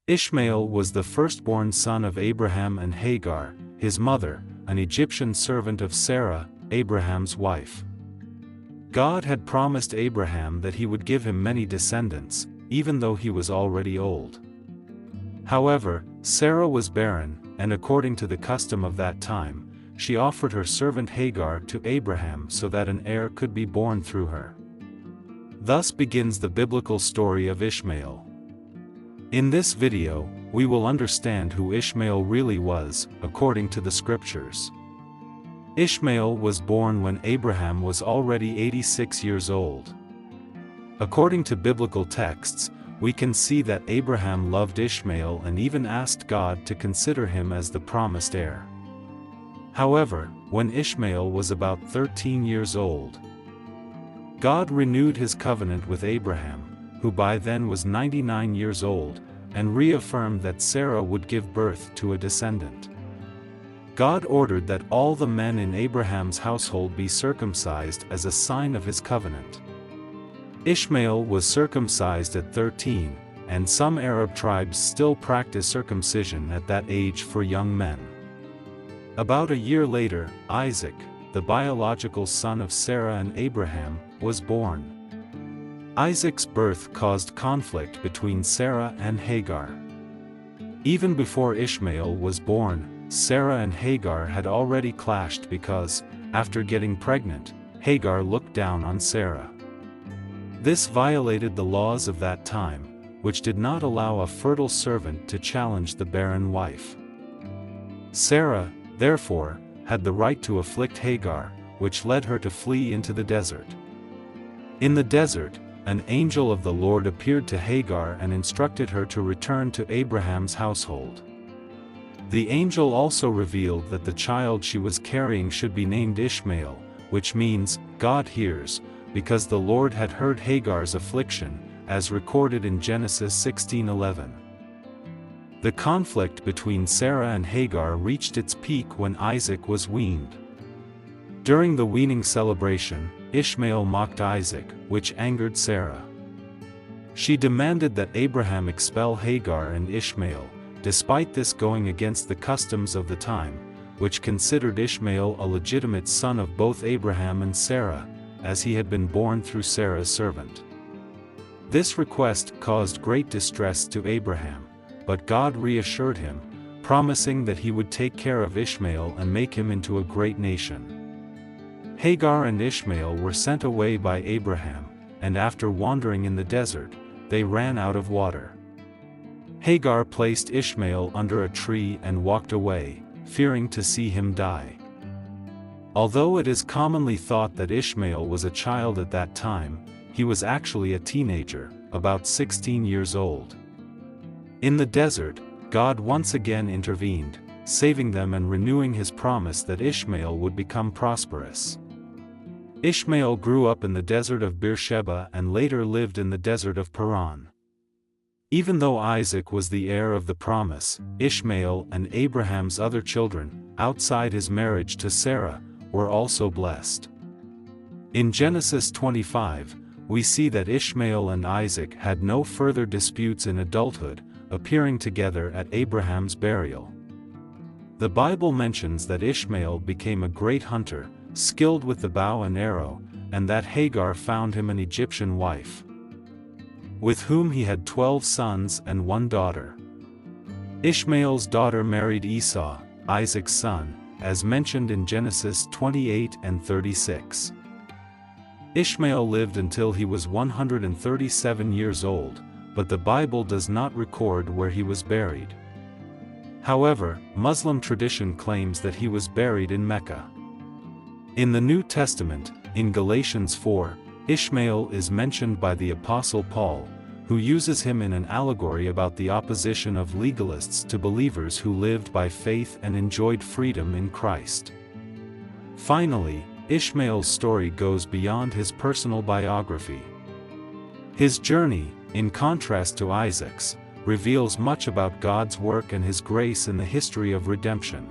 Ishmael was the firstborn son of Abraham and Hagar, his mother, an Egyptian servant of Sarah, Abraham's wife. God had promised Abraham that he would give him many descendants, even though he was already old. However, Sarah was barren, and according to the custom of that time, she offered her servant Hagar to Abraham so that an heir could be born through her. Thus begins the biblical story of Ishmael. In this video, we will understand who Ishmael really was, according to the scriptures. Ishmael was born when Abraham was already 86 years old. According to biblical texts, we can see that Abraham loved Ishmael and even asked God to consider him as the promised heir. However, when Ishmael was about 13 years old, God renewed his covenant with Abraham, who by then was 99 years old, and reaffirmed that Sarah would give birth to a descendant. God ordered that all the men in Abraham's household be circumcised as a sign of his covenant. Ishmael was circumcised at 13, and some Arab tribes still practice circumcision at that age for young men. About a year later, Isaac, the biological son of Sarah and Abraham, was born. Isaac's birth caused conflict between Sarah and Hagar. Even before Ishmael was born, Sarah and Hagar had already clashed because, after getting pregnant, Hagar looked down on Sarah. This violated the laws of that time, which did not allow a fertile servant to challenge the barren wife. Sarah, therefore, had the right to afflict Hagar, which led her to flee into the desert. In the desert, an angel of the Lord appeared to Hagar and instructed her to return to Abraham's household. The angel also revealed that the child she was carrying should be named Ishmael, which means, God hears, because the Lord had heard Hagar's affliction, as recorded in Genesis 16:11. The conflict between Sarah and Hagar reached its peak when Isaac was weaned. During the weaning celebration, Ishmael mocked Isaac, which angered Sarah. She demanded that Abraham expel Hagar and Ishmael, despite this going against the customs of the time, which considered Ishmael a legitimate son of both Abraham and Sarah, as he had been born through Sarah's servant. This request caused great distress to Abraham, but God reassured him, promising that he would take care of Ishmael and make him into a great nation. Hagar and Ishmael were sent away by Abraham, and after wandering in the desert, they ran out of water. Hagar placed Ishmael under a tree and walked away, fearing to see him die. Although it is commonly thought that Ishmael was a child at that time, he was actually a teenager, about 16 years old. In the desert, God once again intervened, saving them and renewing his promise that Ishmael would become prosperous. Ishmael grew up in the desert of Beersheba and later lived in the desert of Paran. Even though Isaac was the heir of the promise, Ishmael and Abraham's other children, outside his marriage to Sarah, were also blessed. In Genesis 25, we see that Ishmael and Isaac had no further disputes in adulthood, appearing together at Abraham's burial. The Bible mentions that Ishmael became a great hunter, skilled with the bow and arrow, and that Hagar found him an Egyptian wife, with whom he had 12 sons and 1 daughter. Ishmael's daughter married Esau, Isaac's son, as mentioned in Genesis 28 and 36. Ishmael lived until he was 137 years old, but the Bible does not record where he was buried. However, Muslim tradition claims that he was buried in Mecca. In the New Testament, in Galatians 4, Ishmael is mentioned by the Apostle Paul, who uses him in an allegory about the opposition of legalists to believers who lived by faith and enjoyed freedom in Christ. Finally, Ishmael's story goes beyond his personal biography. His journey, in contrast to Isaac's, reveals much about God's work and his grace in the history of redemption.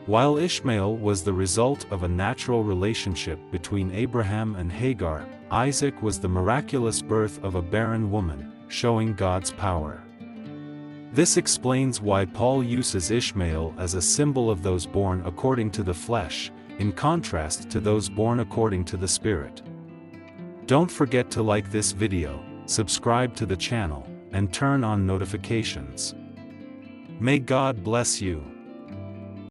While Ishmael was the result of a natural relationship between Abraham and Hagar, Isaac was the miraculous birth of a barren woman, showing God's power. This explains why Paul uses Ishmael as a symbol of those born according to the flesh, in contrast to those born according to the Spirit. Don't forget to like this video, subscribe to the channel, and turn on notifications. May God bless you.